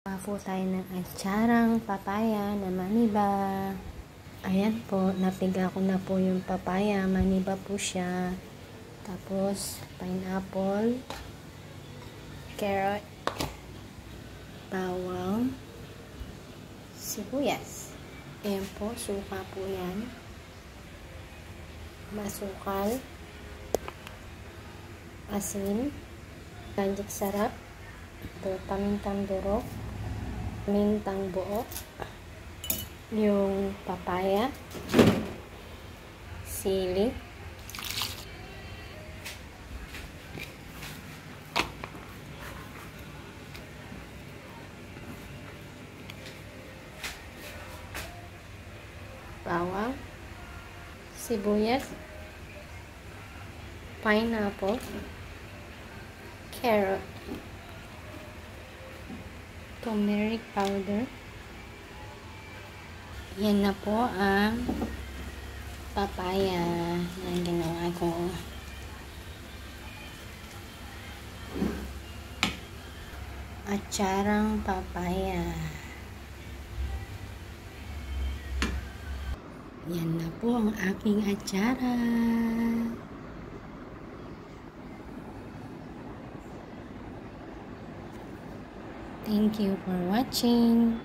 Po tayo ng atsarang papaya na maniba. Ayan po, napiga ko na po yung papaya. Maniba po siya. Tapos, pineapple, carrot, bawang, sibuyas. Ayan po, suka po yan. Masukal, asin, magic sarap, ito, pamintang durog, mintang buo, yung papaya, sili, bawang, sibuyas, pineapple, carrot, turmeric powder. Yan na po ang papaya na ginawa ko. Atsarang papaya. Yan na po ang aking atsara. Thank you for watching.